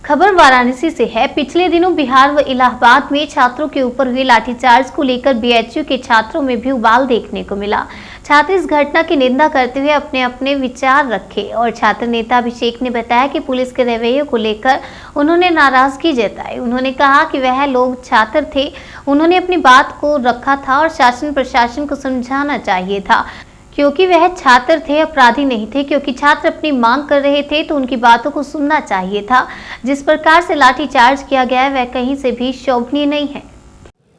खबर वाराणसी से है। पिछले दिनों बिहार व इलाहाबाद में छात्रों के ऊपर हुए लाठीचार्ज को लेकर बीएचयू के छात्रों में भी उबाल देखने को मिला। छात्र इस घटना की निंदा करते हुए अपने अपने विचार रखे और छात्र नेता अभिषेक ने बताया कि पुलिस के रवैये को लेकर उन्होंने नाराजगी जताई। उन्होंने कहा कि वह लोग छात्र थे, उन्होंने अपनी बात को रखा था और शासन प्रशासन को समझाना चाहिए था क्योंकि वह छात्र थे, अपराधी नहीं थे। क्योंकि छात्र अपनी मांग कर रहे थे तो उनकी बातों को सुनना चाहिए था। जिस प्रकार से लाठीचार्ज किया गया है वह कहीं से भी शोभनीय नहीं है।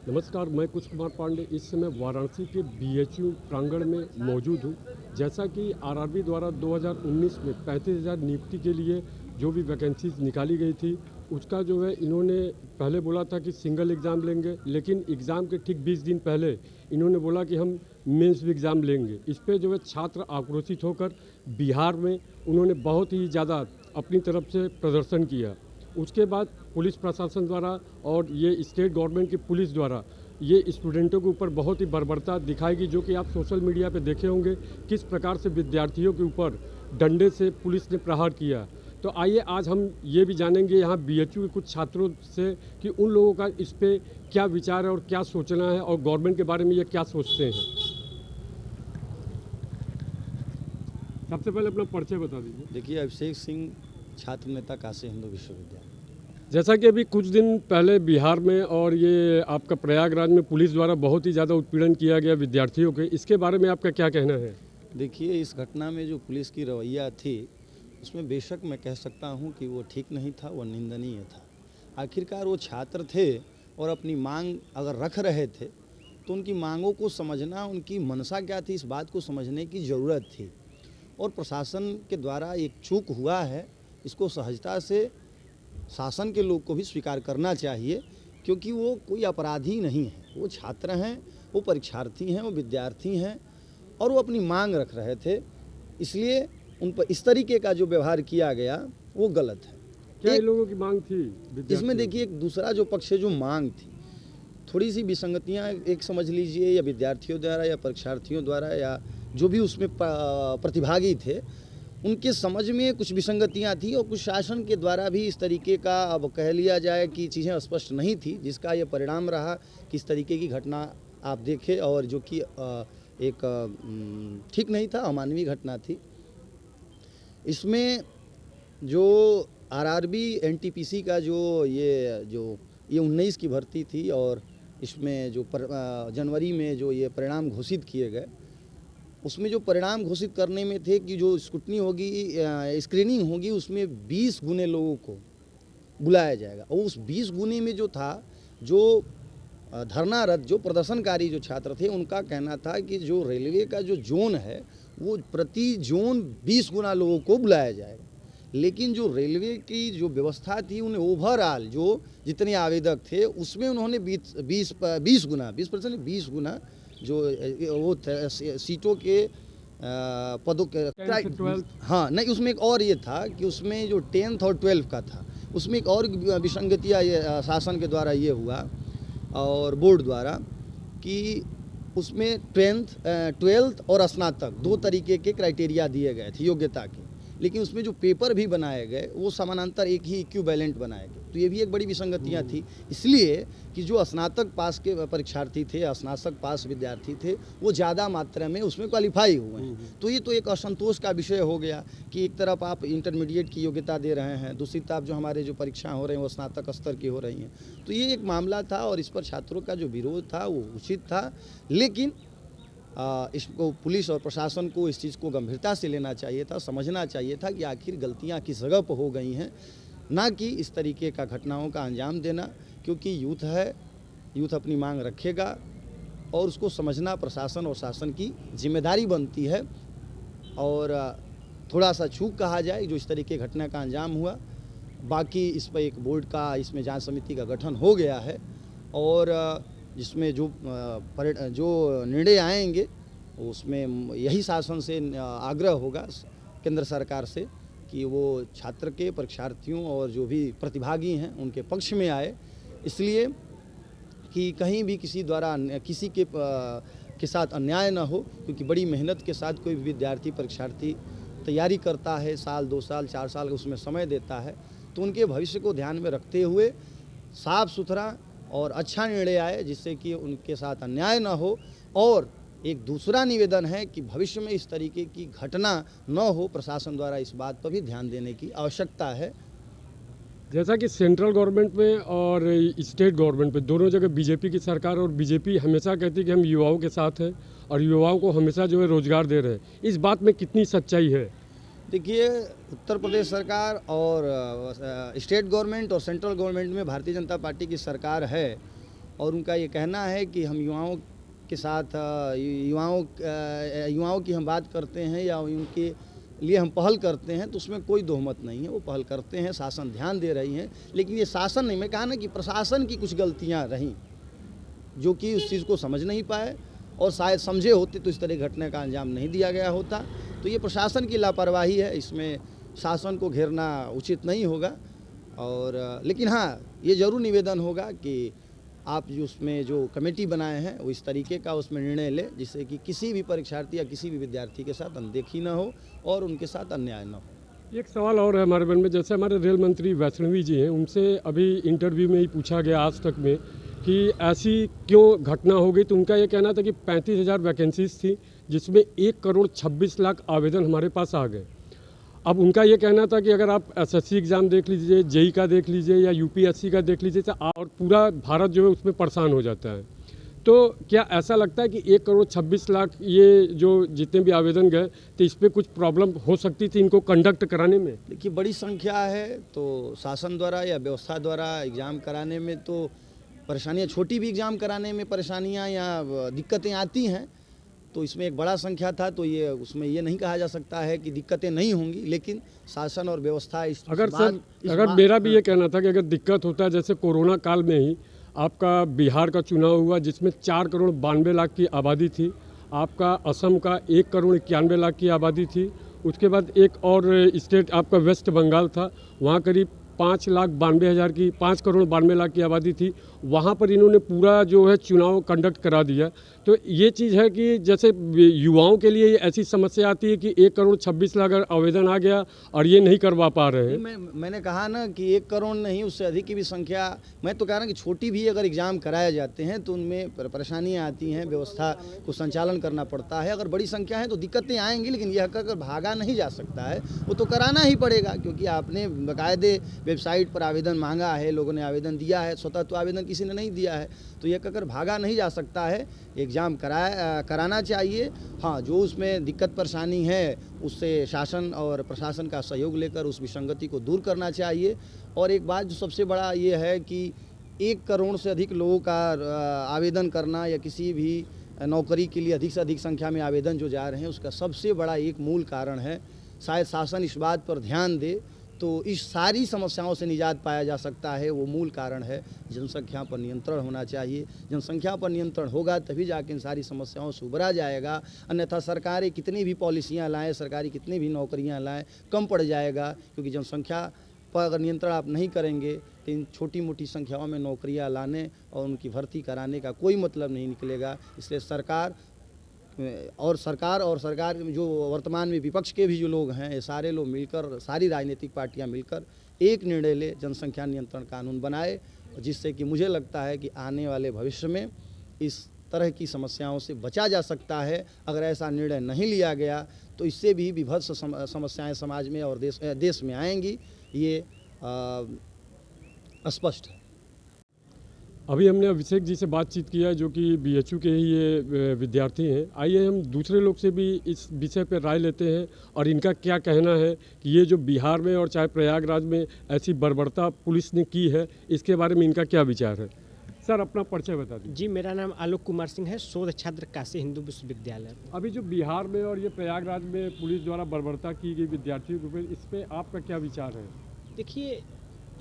नमस्कार, मैं कुश कुमार पांडे इस समय वाराणसी के बीएचयू प्रांगण में मौजूद हूँ। जैसा कि आरआरबी द्वारा 2019 में 35,000 नियुक्ति के लिए जो भी वैकेंसीज निकाली गई थी, उसका जो है इन्होंने पहले बोला था कि सिंगल एग्ज़ाम लेंगे, लेकिन एग्ज़ाम के ठीक 20 दिन पहले इन्होंने बोला कि हम मेंस एग्ज़ाम लेंगे। इस पे जो है छात्र आक्रोशित होकर बिहार में उन्होंने बहुत ही ज़्यादा अपनी तरफ से प्रदर्शन किया। उसके बाद पुलिस प्रशासन द्वारा और ये स्टेट गवर्नमेंट की पुलिस द्वारा ये स्टूडेंटों के ऊपर बहुत ही बर्बरता दिखाएगी, जो कि आप सोशल मीडिया पे देखे होंगे किस प्रकार से विद्यार्थियों के ऊपर डंडे से पुलिस ने प्रहार किया। तो आइए आज हम ये भी जानेंगे यहाँ बीएचयू के कुछ छात्रों से कि उन लोगों का इस पे क्या विचार है और क्या सोचना है और गवर्नमेंट के बारे में ये क्या सोचते हैं। सबसे पहले अपना परिचय बता दीजिए। देखिए, अभिषेक सिंह, छात्र नेता काशी हिंदू विश्वविद्यालय। जैसा कि अभी कुछ दिन पहले बिहार में और ये आपका प्रयागराज में पुलिस द्वारा बहुत ही ज़्यादा उत्पीड़न किया गया विद्यार्थियों के, इसके बारे में आपका क्या कहना है? देखिए, इस घटना में जो पुलिस की रवैया थी उसमें बेशक मैं कह सकता हूं कि वो ठीक नहीं था, वो निंदनीय था। आखिरकार वो छात्र थे और अपनी मांग अगर रख रहे थे तो उनकी मांगों को समझना, उनकी मनसा क्या थी, इस बात को समझने की ज़रूरत थी। और प्रशासन के द्वारा एक चूक हुआ है, इसको सहजता से शासन के लोग को भी स्वीकार करना चाहिए, क्योंकि वो कोई अपराधी नहीं है। वो छात्र हैं, वो परीक्षार्थी हैं, वो विद्यार्थी हैं और वो अपनी मांग रख रहे थे। इसलिए उन पर इस तरीके का जो व्यवहार किया गया वो गलत है। क्या इन लोगों की मांग थी? इसमें देखिए, एक दूसरा जो पक्ष है, जो मांग थी, थोड़ी सी विसंगतियाँ एक समझ लीजिए, या विद्यार्थियों द्वारा या परीक्षार्थियों द्वारा या जो भी उसमें प्रतिभागी थे उनके समझ में कुछ विसंगतियां थी और कुछ शासन के द्वारा भी इस तरीके का, अब कह लिया जाए कि चीज़ें स्पष्ट नहीं थी, जिसका ये परिणाम रहा कि इस तरीके की घटना आप देखें और जो कि एक ठीक नहीं था, अमानवीय घटना थी। इसमें जो आरआरबी एनटीपीसी का जो ये 19 की भर्ती थी और इसमें जो जनवरी में जो ये परिणाम घोषित किए गए, उसमें जो परिणाम घोषित करने में थे कि जो स्क्रूटनी होगी, स्क्रीनिंग होगी, उसमें 20 गुने लोगों को बुलाया जाएगा। और उस 20 गुने में जो था, जो धरनारत, जो प्रदर्शनकारी जो छात्र थे, उनका कहना था कि जो रेलवे का जो जोन है वो प्रति जोन 20 गुना लोगों को बुलाया जाएगा। लेकिन जो रेलवे की जो व्यवस्था थी, उन्हें ओवरऑल जो जितने आवेदक थे उसमें उन्होंने 20 गुना जो वो सीटों के पदों के, हाँ नहीं, उसमें एक और ये था कि उसमें जो 10th और 12th का था, उसमें एक और विसंगतियाँ ये शासन के द्वारा ये हुआ और बोर्ड द्वारा कि उसमें 10th, 12th और स्नातक 2 तरीके के क्राइटेरिया दिए गए थे योग्यता के, लेकिन उसमें जो पेपर भी बनाए गए वो समानांतर एक ही इक्विवेलेंट बनाए गए। तो ये भी एक बड़ी विसंगतियाँ थी, इसलिए कि जो स्नातक पास के परीक्षार्थी थे, स्नातक पास विद्यार्थी थे, वो ज़्यादा मात्रा में उसमें क्वालिफाई हुए हैं। तो ये तो एक असंतोष का विषय हो गया कि एक तरफ आप इंटरमीडिएट की योग्यता दे रहे हैं, दूसरी तरफ जो हमारे जो परीक्षा हो रहे हैं वो स्नातक स्तर की हो रही हैं। तो ये एक मामला था और इस पर छात्रों का जो विरोध था वो उचित था, लेकिन इसको पुलिस और प्रशासन को इस चीज़ को गंभीरता से लेना चाहिए था, समझना चाहिए था कि आखिर गलतियां किस जगह पर हो गई हैं, ना कि इस तरीके का घटनाओं का अंजाम देना। क्योंकि यूथ है, यूथ अपनी मांग रखेगा और उसको समझना प्रशासन और शासन की जिम्मेदारी बनती है। और थोड़ा सा चूक कहा जाए जो इस तरीके घटना का अंजाम हुआ। बाकी इस पर एक बोर्ड का, इसमें जांच समिति का गठन हो गया है और जिसमें जो निर्णय आएंगे उसमें यही शासन से आग्रह होगा केंद्र सरकार से कि वो छात्र के, परीक्षार्थियों और जो भी प्रतिभागी हैं उनके पक्ष में आए, इसलिए कि कहीं भी किसी द्वारा किसी के साथ अन्याय ना हो। क्योंकि बड़ी मेहनत के साथ कोई विद्यार्थी, परीक्षार्थी तैयारी करता है, साल, 2 साल, 4 साल उसमें समय देता है, तो उनके भविष्य को ध्यान में रखते हुए साफ सुथरा और अच्छा निर्णय आए जिससे कि उनके साथ अन्याय न हो। और एक दूसरा निवेदन है कि भविष्य में इस तरीके की घटना न हो, प्रशासन द्वारा इस बात पर भी ध्यान देने की आवश्यकता है। जैसा कि सेंट्रल गवर्नमेंट में और स्टेट गवर्नमेंट में दोनों जगह बीजेपी की सरकार, और बीजेपी हमेशा कहती है कि हम युवाओं के साथ हैं और युवाओं को हमेशा जो है रोजगार दे रहे हैं, इस बात में कितनी सच्चाई है? देखिए, उत्तर प्रदेश सरकार और स्टेट गवर्नमेंट और सेंट्रल गवर्नमेंट में भारतीय जनता पार्टी की सरकार है और उनका ये कहना है कि हम युवाओं के साथ युवाओं की हम बात करते हैं या उनके लिए हम पहल करते हैं, तो उसमें कोई दोहमत नहीं है। वो पहल करते हैं, शासन ध्यान दे रही है, लेकिन ये शासन नहीं, मैं कहा ना कि प्रशासन की कुछ गलतियां रहीं जो कि उस चीज़ को समझ नहीं पाए, और शायद समझे होते तो इस तरह घटना का अंजाम नहीं दिया गया होता। तो ये प्रशासन की लापरवाही है, इसमें शासन को घेरना उचित नहीं होगा। और लेकिन हाँ, ये ज़रूर निवेदन होगा कि आप जो उसमें जो कमेटी बनाए हैं वो इस तरीके का उसमें निर्णय ले जिससे कि किसी भी परीक्षार्थी या किसी भी विद्यार्थी के साथ अनदेखी ना हो और उनके साथ अन्याय ना हो। एक सवाल और है हमारे मन में, जैसे हमारे रेल मंत्री वैष्णवी जी हैं, उनसे अभी इंटरव्यू में ही पूछा गया आज तक में कि ऐसी क्यों घटना हो गई, तो उनका ये कहना था कि 35,000 वैकेंसीज थी जिसमें 1,26,00,000 आवेदन हमारे पास आ गए। अब उनका ये कहना था कि अगर आप एसएससी एग्ज़ाम देख लीजिए, जेई का देख लीजिए या यूपीएससी का देख लीजिए, और पूरा भारत जो है उसमें परेशान हो जाता है। तो क्या ऐसा लगता है कि 1,26,00,000 ये जो जितने भी आवेदन गए, तो इस पर कुछ प्रॉब्लम हो सकती थी इनको कंडक्ट कराने में? देखिए, बड़ी संख्या है तो शासन द्वारा या व्यवस्था द्वारा एग्ज़ाम कराने में तो परेशानियाँ, छोटी भी एग्ज़ाम कराने में परेशानियाँ या दिक्कतें आती हैं। तो इसमें एक बड़ा संख्या था, तो ये उसमें ये नहीं कहा जा सकता है कि दिक्कतें नहीं होंगी, लेकिन शासन और व्यवस्था अगर मेरा भी ये कहना था कि अगर दिक्कत होता है, जैसे कोरोना काल में ही आपका बिहार का चुनाव हुआ जिसमें 4,92,00,000 की आबादी थी, आपका असम का 1,91,00,000 की आबादी थी, उसके बाद एक और स्टेट आपका वेस्ट बंगाल था, वहाँ करीब 5,92,000 की 5,92,00,000 की आबादी थी। वहाँ पर इन्होंने पूरा जो है चुनाव कंडक्ट करा दिया। तो ये चीज़ है कि जैसे युवाओं के लिए ऐसी समस्या आती है कि 1,26,00,000 आवेदन आ गया और ये नहीं करवा पा रहे हैं। मैंने कहा ना कि 1 करोड़ नहीं, उससे अधिक की भी संख्या। मैं तो कह रहा हूँ कि छोटी भी अगर एग्ज़ाम कराए जाते हैं तो उनमें परेशानियाँ आती हैं, व्यवस्था को संचालन करना पड़ता है। अगर बड़ी संख्या है तो दिक्कतें आएंगी, लेकिन यह कहकर भागा नहीं जा सकता है, वो तो कराना ही पड़ेगा क्योंकि आपने बाकायदे वेबसाइट पर आवेदन मांगा है, लोगों ने आवेदन दिया है, स्वतः तो आवेदन किसी ने नहीं दिया है, तो यह कहकर भागा नहीं जा सकता है। एग्ज़ाम कराना चाहिए। हाँ, जो उसमें दिक्कत परेशानी है उससे शासन और प्रशासन का सहयोग लेकर उस विसंगति को दूर करना चाहिए। और एक बात जो सबसे बड़ा ये है कि 1 करोड़ से अधिक लोगों का आवेदन करना या किसी भी नौकरी के लिए अधिक से अधिक संख्या में आवेदन जो जा रहे हैं, उसका सबसे बड़ा एक मूल कारण है। शायद शासन इस बात पर ध्यान दे तो इस सारी समस्याओं से निजात पाया जा सकता है। वो मूल कारण है जनसंख्या पर नियंत्रण होना चाहिए। जनसंख्या पर नियंत्रण होगा तभी जाके इन सारी समस्याओं से उबरा जाएगा। अन्यथा सरकारें कितनी भी पॉलिसियां लाएं, सरकारी कितनी भी नौकरियां लाएं, कम पड़ जाएगा, क्योंकि जनसंख्या पर अगर नियंत्रण आप नहीं करेंगे तो इन छोटी मोटी संख्याओं में नौकरियां लाने और उनकी भर्ती कराने का कोई मतलब नहीं निकलेगा। इसलिए सरकार में जो वर्तमान में विपक्ष के भी जो लोग हैं, ये सारे लोग मिलकर, सारी राजनीतिक पार्टियां मिलकर एक निर्णय ले, जनसंख्या नियंत्रण कानून बनाए, जिससे कि मुझे लगता है कि आने वाले भविष्य में इस तरह की समस्याओं से बचा जा सकता है। अगर ऐसा निर्णय नहीं लिया गया तो इससे भी विभत्स समस्याएं समाज में और देश में आएंगी, ये स्पष्ट है। अभी हमने अभिषेक जी से बातचीत किया जो कि बीएचयू के ही ये विद्यार्थी हैं। आइए हम दूसरे लोग से भी इस विषय पर राय लेते हैं और इनका क्या कहना है कि ये जो बिहार में और चाहे प्रयागराज में ऐसी बर्बरता पुलिस ने की है, इसके बारे में इनका क्या विचार है। सर, अपना परिचय बता दीजिए। जी, मेरा नाम आलोक कुमार सिंह है, शोध छात्र काशी हिंदू विश्वविद्यालय। अभी जो बिहार में और ये प्रयागराज में पुलिस द्वारा बर्बरता की गई विद्यार्थियों के ऊपर, इस पर आपका क्या विचार है। देखिए,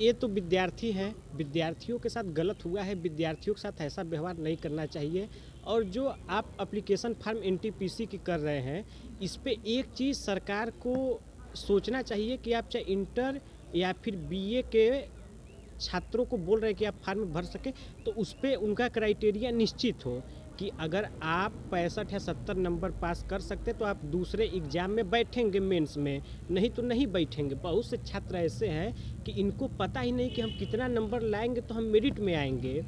ये तो विद्यार्थी हैं, विद्यार्थियों के साथ गलत हुआ है, विद्यार्थियों के साथ ऐसा व्यवहार नहीं करना चाहिए। और जो आप एप्लीकेशन फॉर्म एनटीपीसी की कर रहे हैं, इस पे एक चीज़ सरकार को सोचना चाहिए कि आप चाहे इंटर या फिर बीए के छात्रों को बोल रहे हैं कि आप फॉर्म भर सकें, तो उस पर उनका क्राइटेरिया निश्चित हो कि अगर आप 65 या 70 नंबर पास कर सकते तो आप दूसरे एग्ज़ाम में बैठेंगे मेंस में, नहीं तो नहीं बैठेंगे। बहुत से छात्र ऐसे हैं कि इनको पता ही नहीं कि हम कितना नंबर लाएंगे तो हम मेरिट में आएंगे।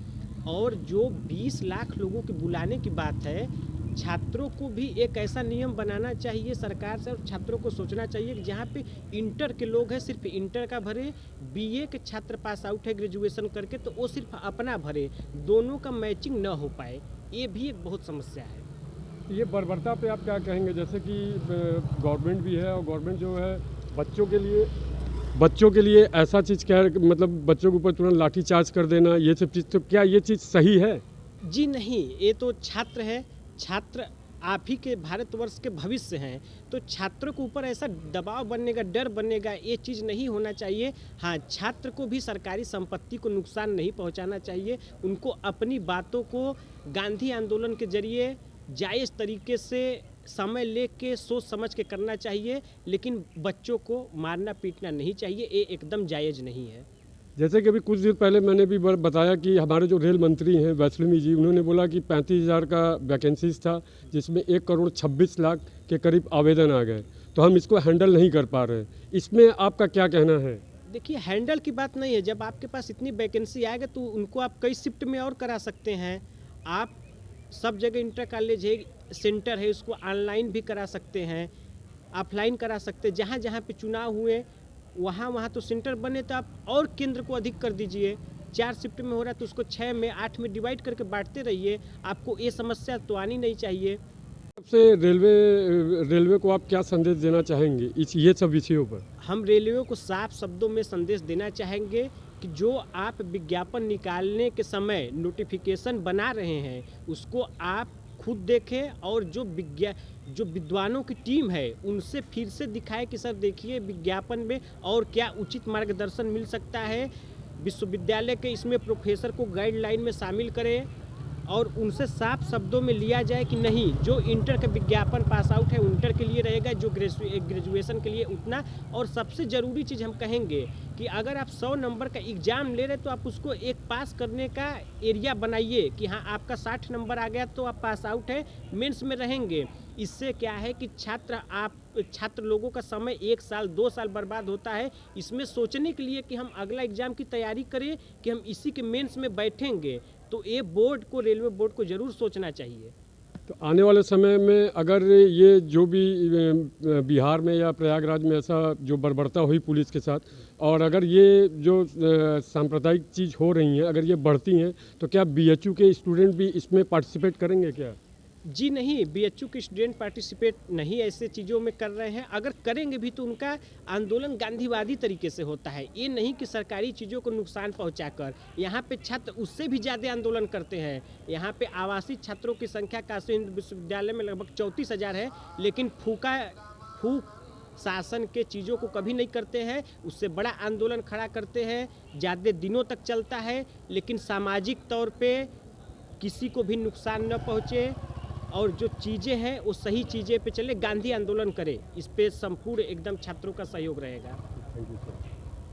और जो 20 लाख लोगों की बुलाने की बात है, छात्रों को भी एक ऐसा नियम बनाना चाहिए सरकार से, और छात्रों को सोचना चाहिए कि जहाँ पे इंटर के लोग हैं सिर्फ इंटर का भरे, बीए के छात्र पास आउट है ग्रेजुएशन करके तो वो सिर्फ अपना भरे, दोनों का मैचिंग न हो पाए, ये भी एक बहुत समस्या है। ये बर्बरता पे आप क्या कहेंगे? जैसे कि गवर्नमेंट भी है और गवर्नमेंट जो है बच्चों के लिए ऐसा चीज़ क्या है, मतलब बच्चों के ऊपर तुरंत लाठी चार्ज कर देना, ये सब चीज़, तो क्या ये चीज़ सही है? जी नहीं, ये तो छात्र है, छात्र आप ही के भारतवर्ष के भविष्य हैं, तो छात्रों के ऊपर ऐसा दबाव बनेगा, डर बनेगा, ये चीज़ नहीं होना चाहिए। हाँ, छात्र को भी सरकारी संपत्ति को नुकसान नहीं पहुंचाना चाहिए, उनको अपनी बातों को गांधी आंदोलन के जरिए जायज़ तरीके से समय लेके सोच समझ के करना चाहिए, लेकिन बच्चों को मारना पीटना नहीं चाहिए, ये एकदम जायज़ नहीं है। जैसे कि अभी कुछ दिन पहले मैंने भी बताया कि हमारे जो रेल मंत्री हैं वैष्णवी जी, उन्होंने बोला कि 35,000 का वैकेंसीज था जिसमें 1,26,00,000 के करीब आवेदन आ गए, तो हम इसको हैंडल नहीं कर पा रहे। इसमें आपका क्या कहना है? देखिए, हैंडल की बात नहीं है, जब आपके पास इतनी वैकेंसी आएगा तो उनको आप कई शिफ्ट में और करा सकते हैं। आप सब जगह इंटर कॉलेज है, सेंटर है, उसको ऑनलाइन भी करा सकते हैं, ऑफलाइन करा सकते हैं। जहाँ जहाँ पे चुनाव हुए वहाँ तो सेंटर बने, तो आप और केंद्र को अधिक कर दीजिए। 4 शिफ्ट में हो रहा है तो उसको 6 में 8 में डिवाइड करके बांटते रहिए, आपको ये समस्या तो आनी नहीं चाहिए। सबसे रेलवे को आप क्या संदेश देना चाहेंगे ये सब विषयों पर? हम रेलवे को साफ शब्दों में संदेश देना चाहेंगे कि जो आप विज्ञापन निकालने के समय नोटिफिकेशन बना रहे हैं उसको आप खुद देखें, और जो विद्वानों की टीम है उनसे फिर से दिखाए कि सर देखिए विज्ञापन में और क्या उचित मार्गदर्शन मिल सकता है। विश्वविद्यालय के इसमें प्रोफेसर को गाइडलाइन में शामिल करें और उनसे साफ शब्दों में लिया जाए कि नहीं, जो इंटर का विज्ञापन पास आउट है इंटर के लिए रहेगा, जो ग्रेजुएशन के लिए उतना। और सबसे ज़रूरी चीज़ हम कहेंगे कि अगर आप 100 नंबर का एग्ज़ाम ले रहे तो आप उसको एक पास करने का एरिया बनाइए कि हाँ आपका 60 नंबर आ गया तो आप पास आउट है, मेंस में रहेंगे। इससे क्या है कि छात्र लोगों का समय 1 साल 2 साल बर्बाद होता है इसमें सोचने के लिए कि हम अगला एग्ज़ाम की तैयारी करें कि हम इसी के मेंस में बैठेंगे। तो ये रेलवे बोर्ड को ज़रूर सोचना चाहिए। तो आने वाले समय में अगर ये जो भी बिहार में या प्रयागराज में ऐसा जो बर्बरता हुई पुलिस के साथ, और अगर ये जो सांप्रदायिक चीज़ हो रही हैं अगर ये बढ़ती हैं, तो क्या बीएचयू के स्टूडेंट भी इसमें पार्टिसिपेट करेंगे क्या? जी नहीं, बीएचयू के स्टूडेंट पार्टिसिपेट नहीं ऐसे चीज़ों में कर रहे हैं। अगर करेंगे भी तो उनका आंदोलन गांधीवादी तरीके से होता है, ये नहीं कि सरकारी चीज़ों को नुकसान पहुंचाकर। यहाँ पे छात्र उससे भी ज़्यादा आंदोलन करते हैं। यहाँ पे आवासीय छात्रों की संख्या काशी हिंदू विश्वविद्यालय में लगभग 34,000 है, लेकिन फूक शासन के चीज़ों को कभी नहीं करते हैं, उससे बड़ा आंदोलन खड़ा करते हैं, ज़्यादा दिनों तक चलता है, लेकिन सामाजिक तौर पर किसी को भी नुकसान न पहुँचे और जो चीज़ें हैं वो सही चीज़ें पे चले, गांधी आंदोलन करे, इस पे संपूर्ण एकदम छात्रों का सहयोग रहेगा। Thank you.